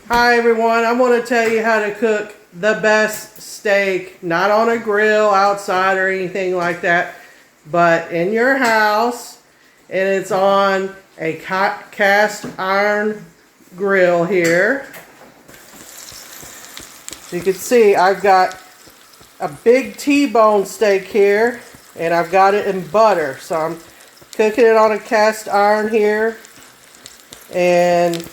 Hi everyone, I'm going to tell you how to cook the best steak, not on a grill outside or anything like that, but in your house, and it's on a cast iron grill here. So you can see I've got a big T-bone steak here, and I've got it in butter. So I'm cooking it on a cast iron here, and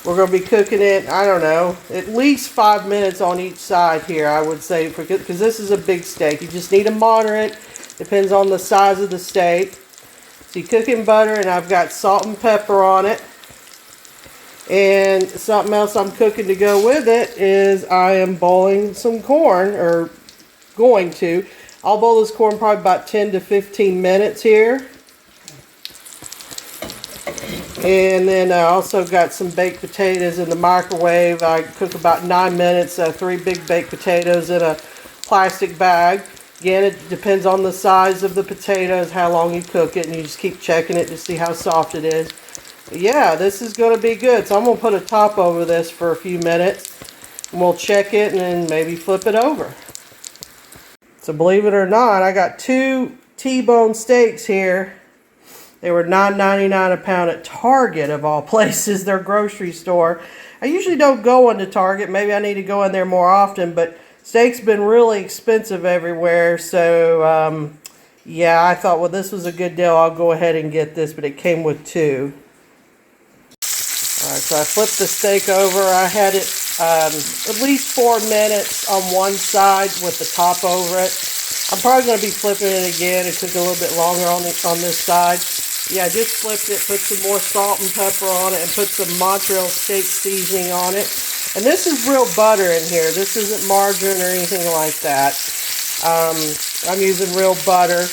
we're going to be cooking it, I don't know, at least 5 minutes on each side here, I would say, because this is a big steak. You just need to monitor it. Depends on the size of the steak. So you cook in butter, and I've got salt and pepper on it. And something else I'm cooking to go with it is I am boiling some corn, or going to. I'll boil this corn probably about 10 to 15 minutes here. And then I also got some baked potatoes in the microwave. I cook about 9 minutes, 3 big baked potatoes in a plastic bag. Again, it depends on the size of the potatoes, how long you cook it, and you just keep checking it to see how soft it is. But yeah, this is going to be good. So I'm going to put a top over this for a few minutes, and we'll check it and then maybe flip it over. So believe it or not, I got 2 T-bone steaks here. They were $9.99 a pound at Target, of all places, their grocery store. I usually don't go into Target. Maybe I need to go in there more often, but steak's been really expensive everywhere. So, yeah, I thought, well, this was a good deal. I'll go ahead and get this, but it came with 2. All right, so I flipped the steak over. I had it at least 4 minutes on one side with the top over it. I'm probably going to be flipping it again. It took a little bit longer on this side. Yeah, I just flipped it, put some more salt and pepper on it, and put some Montreal steak seasoning on it. And this is real butter in here. This isn't margarine or anything like that. I'm using real butter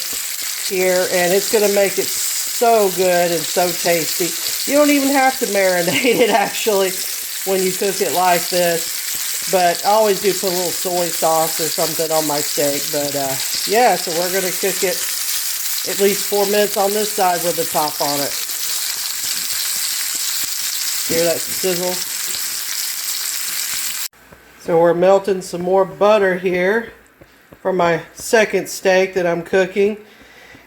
here, and it's going to make it so good and so tasty. You don't even have to marinate it, actually, when you cook it like this. But I always do put a little soy sauce or something on my steak. But, yeah, so we're going to cook it at least 4 minutes on this side with the top on it. Hear that sizzle? So we're melting some more butter here for my second steak that I'm cooking.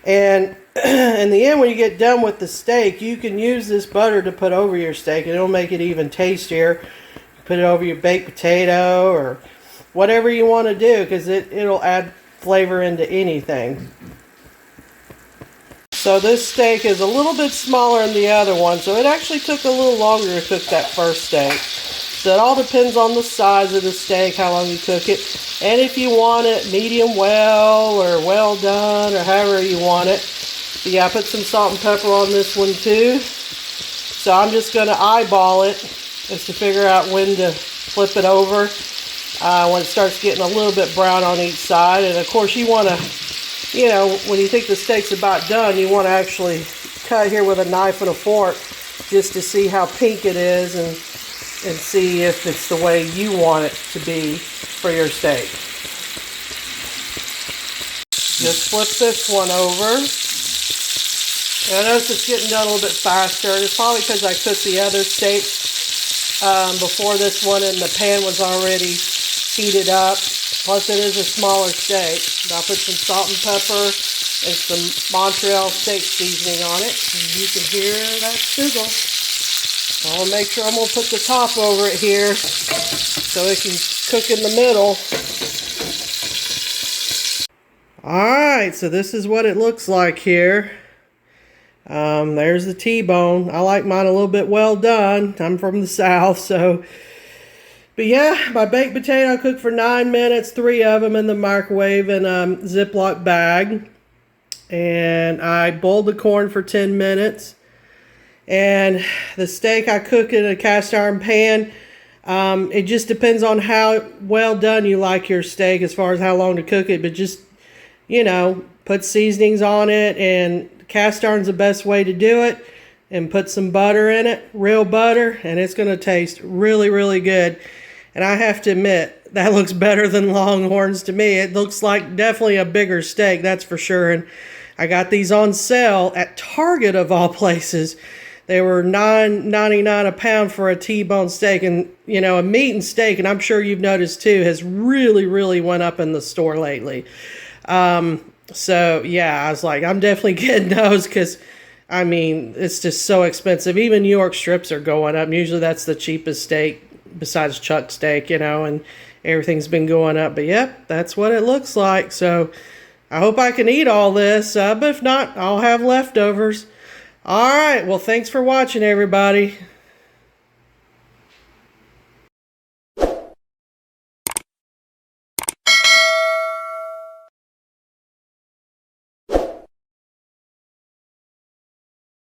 And in the end, when you get done with the steak, you can use this butter to put over your steak, and it'll make it even tastier. Put it over your baked potato or whatever you want to do, because it'll add flavor into anything. So this steak is a little bit smaller than the other one, so it actually took a little longer to cook that first steak. So it all depends on the size of the steak, how long you cook it, and if you want it medium well or well done or however you want it. So yeah, I put some salt and pepper on this one too. So I'm just going to eyeball it just to figure out when to flip it over when it starts getting a little bit brown on each side. And of course you want to, you know, when you think the steak's about done, you want to actually cut here with a knife and a fork just to see how pink it is and see if it's the way you want it to be for your steak. Just flip this one over. And I notice it's getting done a little bit faster. It's probably because I cooked the other steak before this one and the pan was already heated up. Plus it is a smaller steak. I'll put some salt and pepper and some Montreal steak seasoning on it. And you can hear that sizzle. So I'll make sure I'm going to put the top over it here so it can cook in the middle. Alright, so this is what it looks like here. There's the T-bone. I like mine a little bit well done. I'm from the South, so... But yeah, my baked potato I cooked for 9 minutes, 3 of them in the microwave in a Ziploc bag. And I boiled the corn for 10 minutes. And the steak I cook in a cast iron pan. It just depends on how well done you like your steak as far as how long to cook it. But just, you know, put seasonings on it, and cast iron's the best way to do it. And put some butter in it, real butter, and it's going to taste really, really good. And I have to admit, that looks better than Longhorns to me. It looks like definitely a bigger steak, that's for sure. And I got these on sale at Target, of all places. They were $9.99 a pound for a T-bone steak, and you know, a meat and steak, and I'm sure you've noticed too, has really went up in the store lately. So yeah, I was like, I'm definitely getting those because, I mean, it's just so expensive. Even New York strips are going up. Usually that's the cheapest steak besides chuck steak, you know, and everything's been going up. But yep, that's what it looks like. So I hope I can eat all this, but if not, I'll have leftovers. All right, well, thanks for watching, everybody.